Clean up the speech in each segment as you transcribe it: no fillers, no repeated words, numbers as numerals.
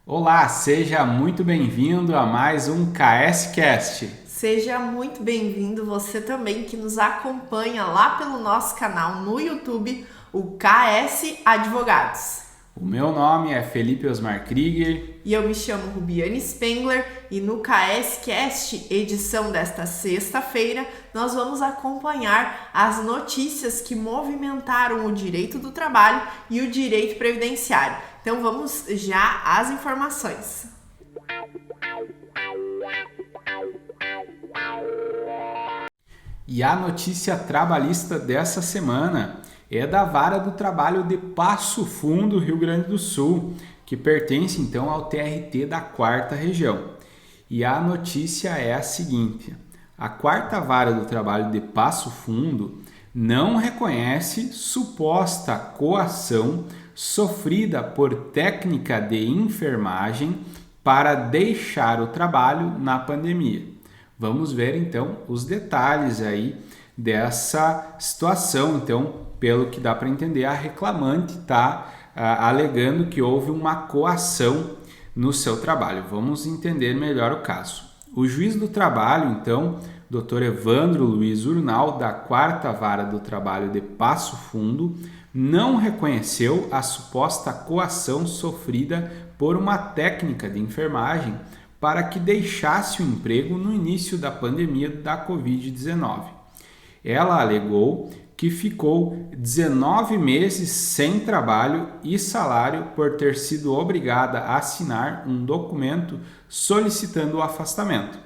Olá, seja muito bem-vindo a mais um KS Cast. Seja muito bem-vindo você também que nos acompanha lá pelo nosso canal no YouTube, o KS Advogados. O meu nome é Felipe Osmar Krieger. E eu me chamo Rubiane Spengler e no KS Cast, edição desta sexta-feira, nós vamos acompanhar as notícias que movimentaram o direito do trabalho e o direito previdenciário. Então vamos já às informações. E a notícia trabalhista dessa semana é da Vara do Trabalho de Passo Fundo, Rio Grande do Sul, que pertence então ao TRT da 4ª Região. E a notícia é a seguinte: a 4ª Vara do Trabalho de Passo Fundo não reconhece suposta coação sofrida por técnica de enfermagem para deixar o trabalho na pandemia. Vamos ver então os detalhes aí dessa situação. Então, pelo que dá para entender, a reclamante está alegando que houve uma coação no seu trabalho. Vamos entender melhor o caso. O juiz do trabalho, então, Dr. Evandro Luiz Urnal, da 4ª Vara do Trabalho de Passo Fundo, não reconheceu a suposta coação sofrida por uma técnica de enfermagem para que deixasse o emprego no início da pandemia da Covid-19. Ela alegou que ficou 19 meses sem trabalho e salário por ter sido obrigada a assinar um documento solicitando o afastamento.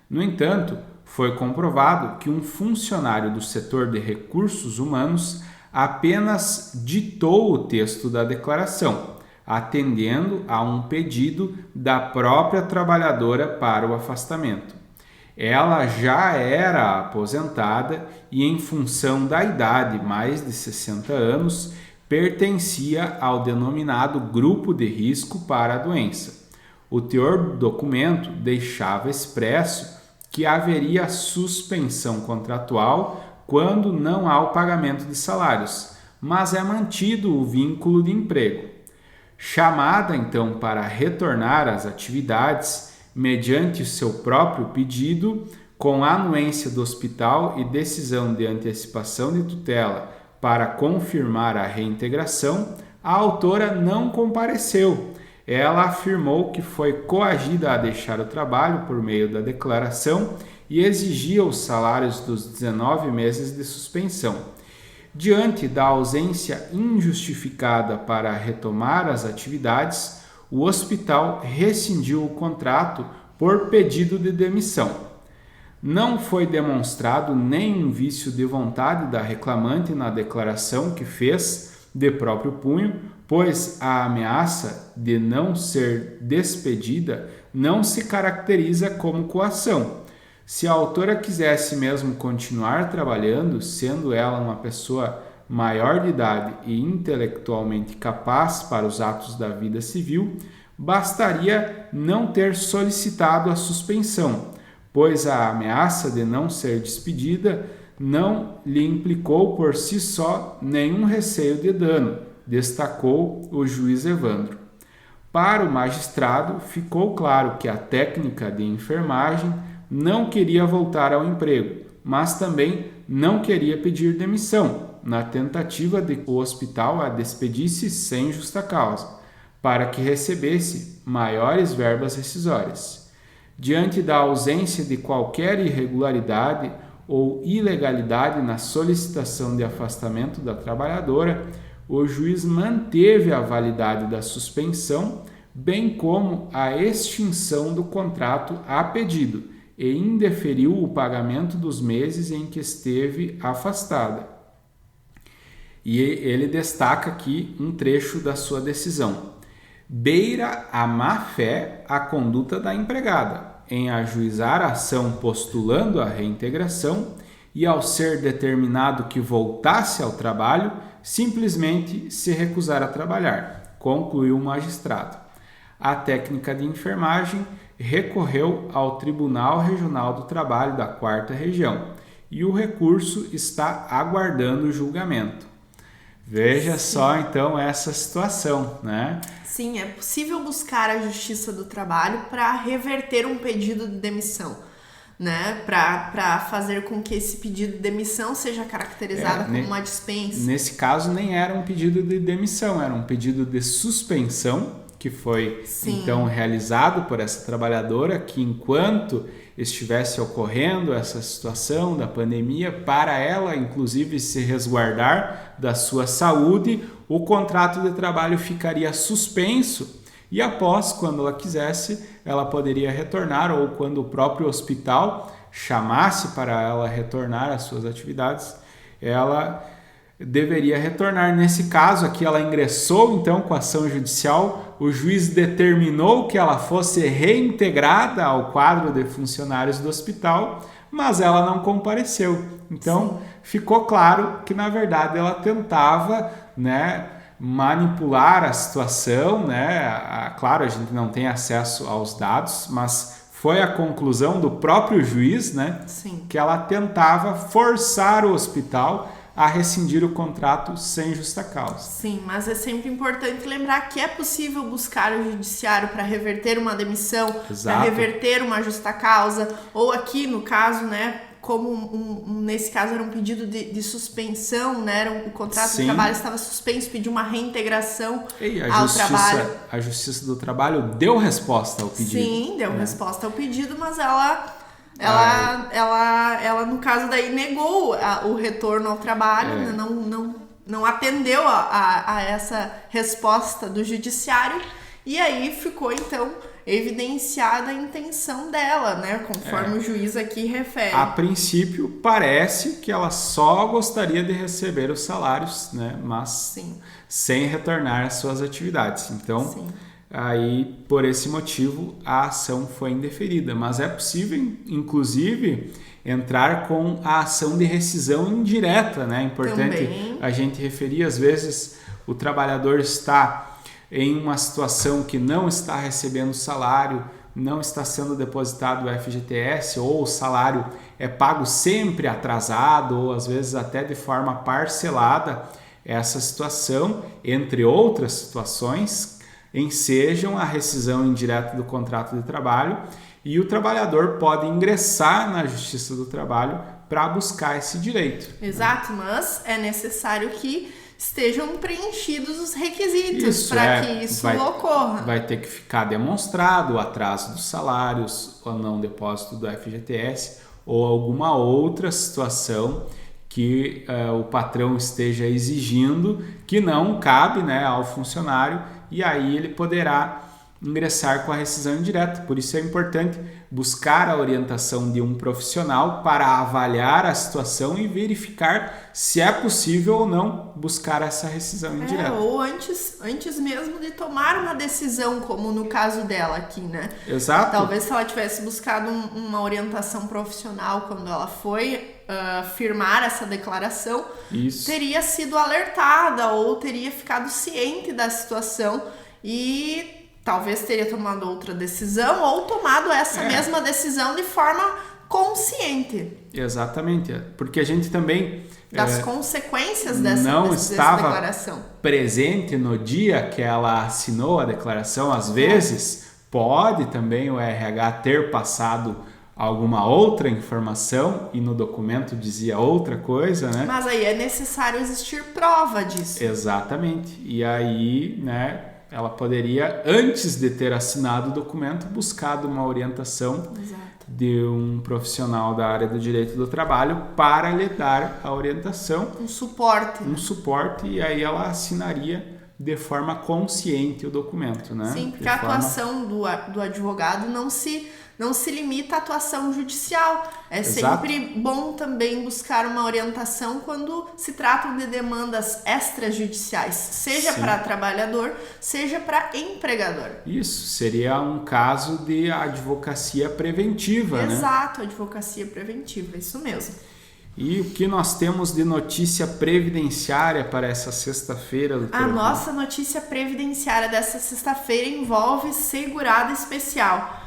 No entanto, foi comprovado que um funcionário do setor de recursos humanos apenas ditou o texto da declaração, atendendo a um pedido da própria trabalhadora para o afastamento. Ela já era aposentada e, em função da idade, mais de 60 anos, pertencia ao denominado grupo de risco para a doença. O teor do documento deixava expresso que haveria suspensão contratual quando não há o pagamento de salários, mas é mantido o vínculo de emprego. Chamada então para retornar às atividades mediante o seu próprio pedido, com anuência do hospital e decisão de antecipação de tutela para confirmar a reintegração, a autora não compareceu. Ela afirmou que foi coagida a deixar o trabalho por meio da declaração e exigia os salários dos 19 meses de suspensão. Diante da ausência injustificada para retomar as atividades, o hospital rescindiu o contrato por pedido de demissão. Não foi demonstrado nenhum vício de vontade da reclamante na declaração que fez de próprio punho, pois a ameaça de não ser despedida não se caracteriza como coação. Se a autora quisesse mesmo continuar trabalhando, sendo ela uma pessoa maior de idade e intelectualmente capaz para os atos da vida civil, bastaria não ter solicitado a suspensão, pois a ameaça de não ser despedida não lhe implicou por si só nenhum receio de dano, destacou o juiz Evandro. Para o magistrado, ficou claro que a técnica de enfermagem não queria voltar ao emprego, mas também não queria pedir demissão, na tentativa de que o hospital a despedisse sem justa causa, para que recebesse maiores verbas rescisórias. Diante da ausência de qualquer irregularidade ou ilegalidade na solicitação de afastamento da trabalhadora, o juiz manteve a validade da suspensão, bem como a extinção do contrato a pedido, e indeferiu o pagamento dos meses em que esteve afastada. E ele destaca aqui um trecho da sua decisão. Beira a má-fé a conduta da empregada em ajuizar a ação postulando a reintegração e, ao ser determinado que voltasse ao trabalho, simplesmente se recusar a trabalhar, concluiu o magistrado. A técnica de enfermagem recorreu ao Tribunal Regional do Trabalho da 4ª Região e o recurso está aguardando julgamento. Veja só, então, essa situação, né? Sim, é possível buscar a Justiça do Trabalho para reverter um pedido de demissão, né? Para fazer com que esse pedido de demissão seja caracterizado como uma dispensa. Nesse caso, nem era um pedido de demissão, era um pedido de suspensão, que foi, então, realizado por essa trabalhadora, que enquanto estivesse ocorrendo essa situação da pandemia, para ela, inclusive, se resguardar da sua saúde, o contrato de trabalho ficaria suspenso e após, quando ela quisesse, ela poderia retornar, ou quando o próprio hospital chamasse para ela retornar às suas atividades, ela deveria retornar. Nesse caso aqui, ela ingressou então com a ação judicial, o juiz determinou que ela fosse reintegrada ao quadro de funcionários do hospital, mas ela não compareceu. Então, ficou claro que, na verdade, ela tentava, né, manipular a situação, né? Claro, a gente não tem acesso aos dados, mas foi a conclusão do próprio juiz, né? Que ela tentava forçar o hospital a rescindir o contrato sem justa causa. Sim, mas é sempre importante lembrar que é possível buscar o judiciário para reverter uma demissão, para reverter uma justa causa, ou aqui no caso, né, como nesse caso era um pedido de suspensão, né, o contrato de trabalho estava suspenso, pediu uma reintegração ao trabalho. A Justiça do Trabalho deu resposta ao pedido. Sim, deu resposta ao pedido, mas ela no caso daí negou o retorno ao trabalho, né? não atendeu a essa resposta do judiciário, e aí ficou então evidenciada a intenção dela, né? Conforme o juiz aqui refere. A princípio parece que ela só gostaria de receber os salários, né? Mas sem retornar às suas atividades. Então, aí, por esse motivo, a ação foi indeferida. Mas é possível, inclusive, entrar com a ação de rescisão indireta, né? É importante a gente referir, às vezes, o trabalhador está em uma situação que não está recebendo salário, não está sendo depositado o FGTS, ou o salário é pago sempre atrasado, ou às vezes até de forma parcelada. Essa situação, entre outras situações, ensejam a rescisão indireta do contrato de trabalho, e o trabalhador pode ingressar na Justiça do Trabalho para buscar esse direito. Exato, mas é necessário que estejam preenchidos os requisitos para que isso ocorra. Vai ter que ficar demonstrado o atraso dos salários, o não depósito do FGTS, ou alguma outra situação que o patrão esteja exigindo, que não cabe, né, ao funcionário, e aí ele poderá ingressar com a rescisão indireta. Por isso é importante buscar a orientação de um profissional para avaliar a situação e verificar se é possível ou não buscar essa rescisão indireta. Ou antes mesmo de tomar uma decisão, como no caso dela aqui, né? Exato. Talvez se ela tivesse buscado uma orientação profissional quando ela foi firmar essa declaração, teria sido alertada ou teria ficado ciente da situação e talvez teria tomado outra decisão ou tomado essa mesma decisão de forma consciente. Exatamente, porque a gente também das consequências dessa declaração. Presente no dia que ela assinou a declaração. Às vezes pode também o RH ter passado alguma outra informação e no documento dizia outra coisa, né? Mas aí é necessário existir prova disso. Exatamente. E aí, né, ela poderia, antes de ter assinado o documento, buscar uma orientação de um profissional da área do direito do trabalho para lhe dar a orientação. Um suporte. Um suporte, e aí ela assinaria de forma consciente o documento, né? Sim, porque a atuação do advogado não se limita à atuação judicial. É sempre bom também buscar uma orientação quando se tratam de demandas extrajudiciais, seja para trabalhador, seja para empregador. Isso, seria um caso de advocacia preventiva, né? Exato, advocacia preventiva, isso mesmo. E o que nós temos de notícia previdenciária para essa sexta-feira, doutora? A nossa notícia previdenciária dessa sexta-feira envolve segurado especial.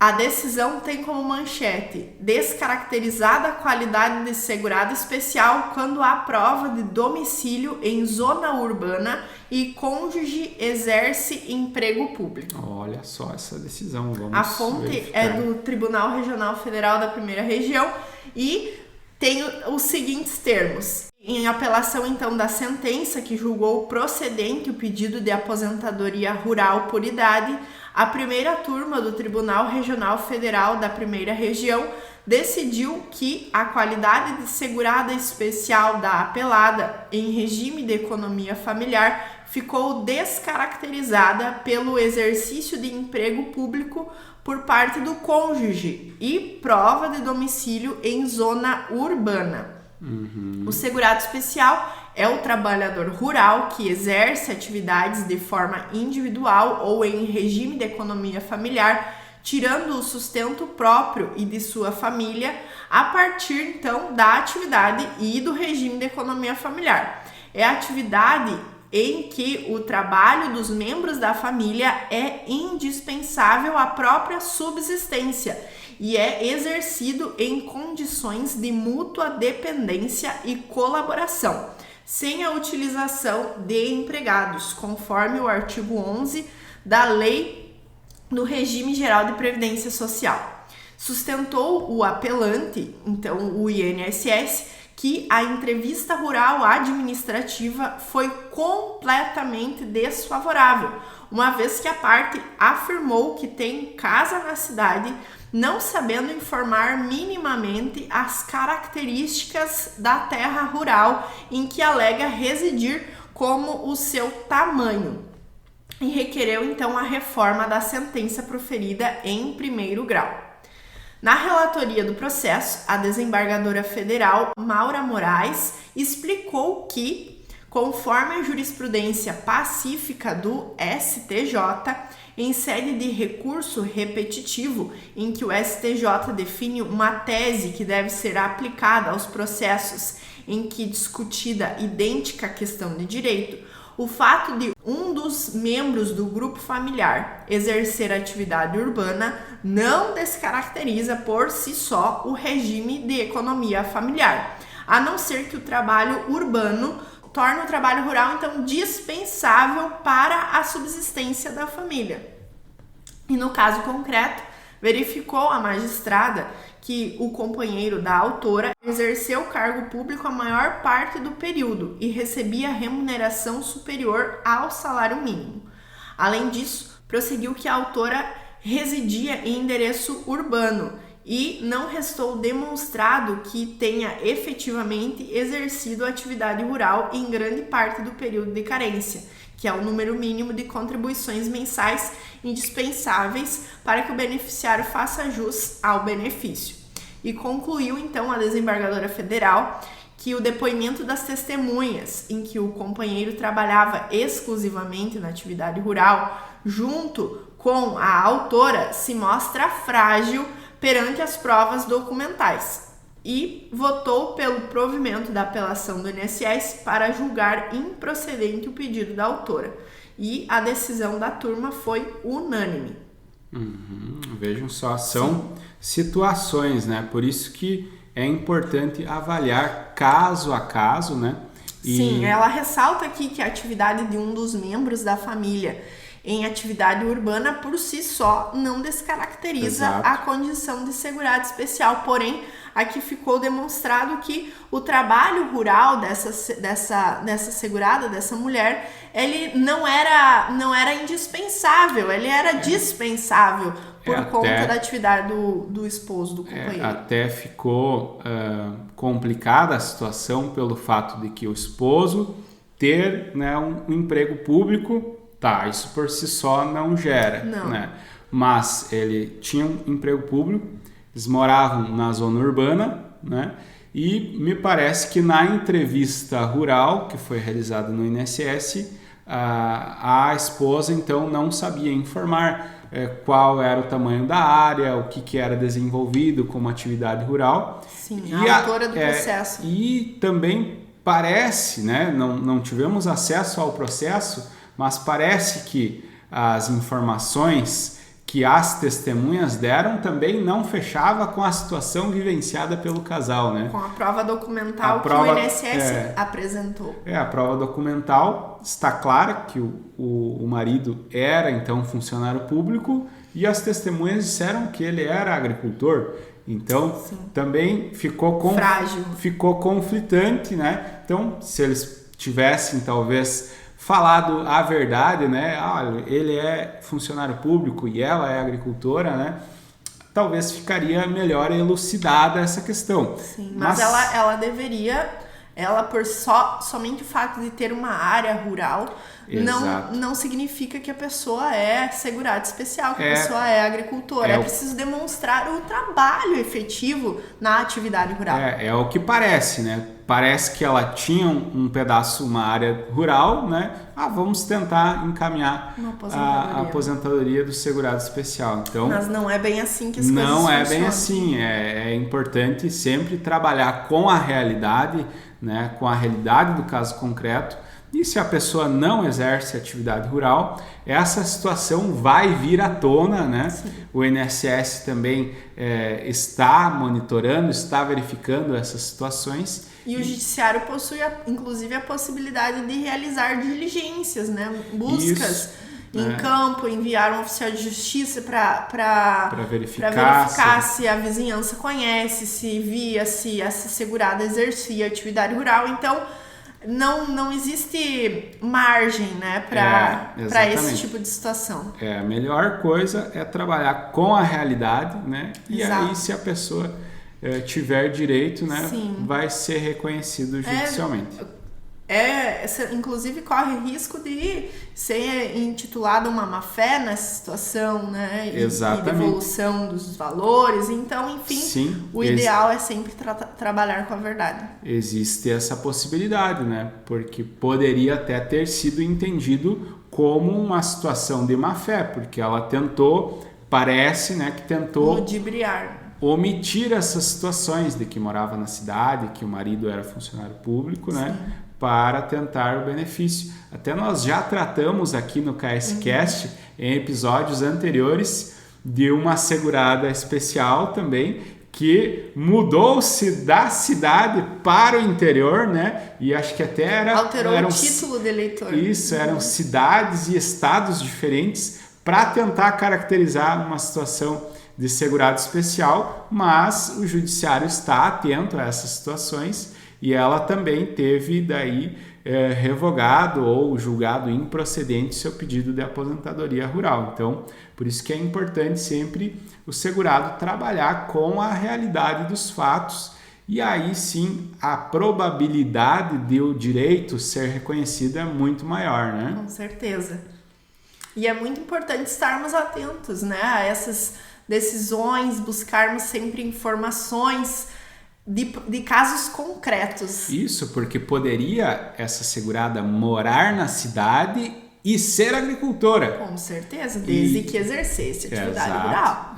A decisão tem como manchete: descaracterizada a qualidade de segurado especial quando há prova de domicílio em zona urbana e cônjuge exerce emprego público. Olha só essa decisão. Vamos A fonte verificar. é do Tribunal Regional Federal da Primeira Região e tem os seguintes termos. Em apelação, então, da sentença que julgou procedente o pedido de aposentadoria rural por idade, a primeira turma do Tribunal Regional Federal da Primeira Região decidiu que a qualidade de segurada especial da apelada em regime de economia familiar ficou descaracterizada pelo exercício de emprego público por parte do cônjuge e prova de domicílio em zona urbana. O segurado especial é o trabalhador rural que exerce atividades de forma individual ou em regime de economia familiar, tirando o sustento próprio e de sua família a partir, então, da atividade e do regime de economia familiar. É a atividade em que o trabalho dos membros da família é indispensável à própria subsistência e é exercido em condições de mútua dependência e colaboração, sem a utilização de empregados, conforme o artigo 11 da Lei do Regime Geral de Previdência Social. Sustentou o apelante, então o INSS, que a entrevista rural administrativa foi completamente desfavorável, uma vez que a parte afirmou que tem casa na cidade, não sabendo informar minimamente as características da terra rural em que alega residir, como o seu tamanho, e requereu então a reforma da sentença proferida em primeiro grau. Na relatoria do processo, a desembargadora federal Maura Moraes explicou que, conforme a jurisprudência pacífica do STJ, em sede de recurso repetitivo, em que o STJ define uma tese que deve ser aplicada aos processos em que discutida idêntica questão de direito, o fato de um dos membros do grupo familiar exercer atividade urbana não descaracteriza por si só o regime de economia familiar, a não ser que o trabalho urbano torne o trabalho rural, então, dispensável para a subsistência da família. E no caso concreto, verificou a magistrada que o companheiro da autora exerceu cargo público a maior parte do período e recebia remuneração superior ao salário mínimo. Além disso, prosseguiu que a autora residia em endereço urbano e não restou demonstrado que tenha efetivamente exercido atividade rural em grande parte do período de carência, que é o número mínimo de contribuições mensais indispensáveis para que o beneficiário faça jus ao benefício. E concluiu, então, a desembargadora federal que o depoimento das testemunhas, em que o companheiro trabalhava exclusivamente na atividade rural, junto com a autora, se mostra frágil perante as provas documentais, e votou pelo provimento da apelação do INSS para julgar improcedente o pedido da autora. E a decisão da turma foi unânime. Vejam só, são situações, né? Por isso que é importante avaliar caso a caso, né? Sim, ela ressalta aqui que a atividade de um dos membros da família em atividade urbana por si só não descaracteriza a condição de segurado especial, porém aqui ficou demonstrado que o trabalho rural dessa segurada, dessa mulher, ele não era indispensável, ele era dispensável por conta da atividade do esposo, do companheiro. Até ficou complicada a situação pelo fato de que o esposo ter, né, um emprego público. Tá, isso por si só não gera, né? Mas ele tinha um emprego público, eles moravam na zona urbana, né? E me parece que na entrevista rural que foi realizada no INSS, a esposa então não sabia informar qual era o tamanho da área, o que era desenvolvido como atividade rural. Sim, a autora do processo. E também parece, né? Não tivemos acesso ao processo, mas parece que as informações que as testemunhas deram também não fechava com a situação vivenciada pelo casal, né? Com a prova documental que o INSS apresentou. A prova documental está clara que o marido era então funcionário público e as testemunhas disseram que ele era agricultor. Então, sim, também ficou conflitante, né? Então, se eles tivessem talvez falado a verdade, né? Olha, ele é funcionário público e ela é agricultora, né? Talvez ficaria melhor elucidada essa questão. Sim, mas ela deveria, por somente o fato de ter uma área rural, não significa que a pessoa é segurada especial, que a pessoa é agricultora. É preciso demonstrar o trabalho efetivo na atividade rural. É o que parece, né? Parece que ela tinha um pedaço, uma área rural, né? Vamos tentar encaminhar a aposentadoria do segurado especial. Então, mas não é bem assim que as coisas funcionam. Não é bem funcionam. assim. É importante sempre trabalhar com a realidade, né? Com a realidade do caso concreto. E se a pessoa não exerce atividade rural, essa situação vai vir à tona, né? Sim. O INSS também está monitorando, está verificando essas situações. E o judiciário possui, inclusive, a possibilidade de realizar diligências, né? Buscas em campo, enviar um oficial de justiça para verificar se a vizinhança conhece, se essa segurada exercia atividade rural. Então, não existe margem, né, para esse tipo de situação. A melhor coisa é trabalhar com a realidade, né? E exato. Aí, se a pessoa tiver direito, né, sim, vai ser reconhecido judicialmente. Inclusive corre risco de ser intitulada uma má-fé nessa situação, né? Exatamente. E devolução dos valores. Então, enfim, sim, o ideal é sempre trabalhar com a verdade. Existe essa possibilidade, né? Porque poderia até ter sido entendido como uma situação de má-fé, porque ela parece, né, que tentou ludibriar, omitir essas situações de que morava na cidade, que o marido era funcionário público, sim, né? Para tentar o benefício. Até nós já tratamos aqui no KSCast, em episódios anteriores, de uma segurada especial também, que mudou-se da cidade para o interior, né? E acho que até alterou o título de eleitor. Isso, eram cidades e estados diferentes para tentar caracterizar uma situação de segurado especial, mas o judiciário está atento a essas situações e ela também teve daí revogado ou julgado improcedente seu pedido de aposentadoria rural. Então, por isso que é importante sempre o segurado trabalhar com a realidade dos fatos e aí sim a probabilidade de o direito ser reconhecido é muito maior, né? Com certeza. E é muito importante estarmos atentos, né, a essas decisões, buscarmos sempre informações de casos concretos. Isso, porque poderia essa segurada morar na cidade e ser agricultora. Com certeza, desde que exercesse atividade rural.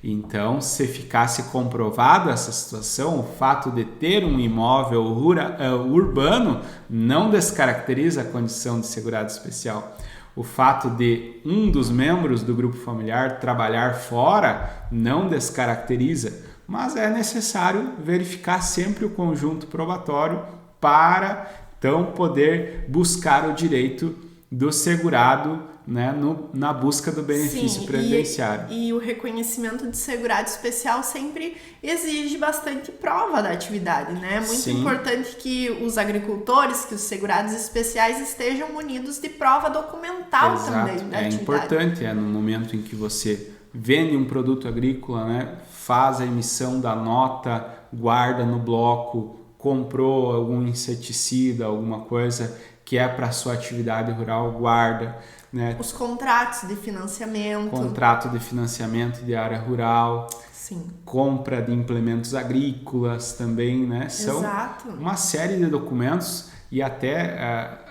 Então, se ficasse comprovado essa situação, o fato de ter um imóvel urbano não descaracteriza a condição de segurado especial. O fato de um dos membros do grupo familiar trabalhar fora não descaracteriza, mas é necessário verificar sempre o conjunto probatório para, então, poder buscar o direito do segurado, né, na busca do benefício previdenciário. E o reconhecimento de segurado especial sempre exige bastante prova da atividade, né? É muito importante que os agricultores, que os segurados especiais estejam munidos de prova documental também da atividade. É importante, no momento em que você vende um produto agrícola, né, faz a emissão da nota, guarda no bloco, comprou algum inseticida, alguma coisa que é para a sua atividade rural, guarda, né? Os contratos de financiamento. Contrato de financiamento de área rural. Sim. Compra de implementos agrícolas também, né? São Exato. Uma série de documentos e até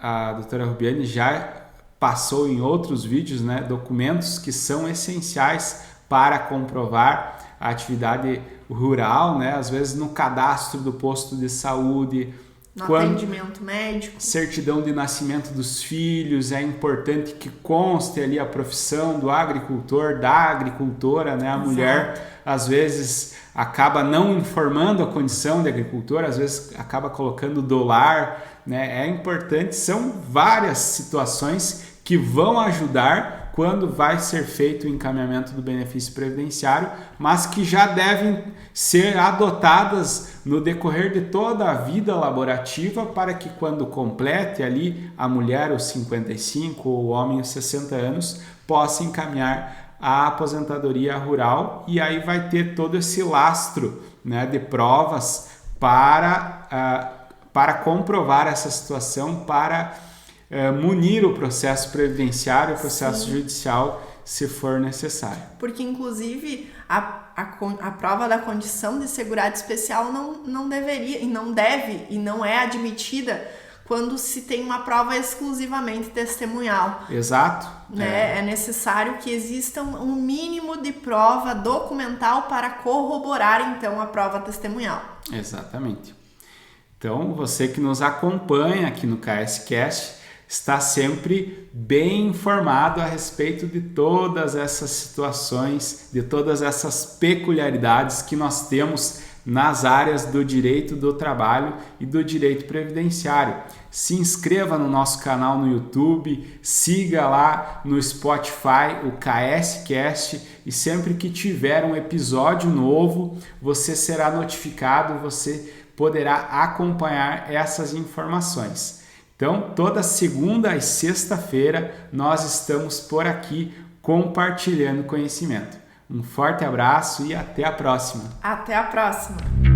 a doutora Rubiane já passou em outros vídeos, né, documentos que são essenciais para comprovar a atividade rural, né? Às vezes no cadastro do posto de saúde, No atendimento médico. Certidão de nascimento dos filhos, é importante que conste ali a profissão do agricultor, da agricultora, né? A Exato. Mulher, às vezes, acaba não informando a condição de agricultor, às vezes acaba colocando dólar, né? É importante, são várias situações que vão ajudar quando vai ser feito o encaminhamento do benefício previdenciário, mas que já devem ser adotadas no decorrer de toda a vida laborativa para que quando complete ali a mulher os 55 ou o homem os 60 anos, possa encaminhar a aposentadoria rural e aí vai ter todo esse lastro, né, de provas para comprovar essa situação, para munir o processo previdenciário, o processo Sim. judicial, se for necessário. Porque, inclusive, a prova da condição de segurado especial não deveria, e não deve, e não é admitida quando se tem uma prova exclusivamente testemunhal. Exato. Né? É necessário que exista um mínimo de prova documental para corroborar, então, a prova testemunhal. Exatamente. Então, você que nos acompanha aqui no KSCast, está sempre bem informado a respeito de todas essas situações, de todas essas peculiaridades que nós temos nas áreas do direito do trabalho e do direito previdenciário. Se inscreva no nosso canal no YouTube, siga lá no Spotify o KSCast e sempre que tiver um episódio novo, você será notificado, você poderá acompanhar essas informações. Então, toda segunda e sexta-feira nós estamos por aqui compartilhando conhecimento. Um forte abraço e até a próxima. Até a próxima!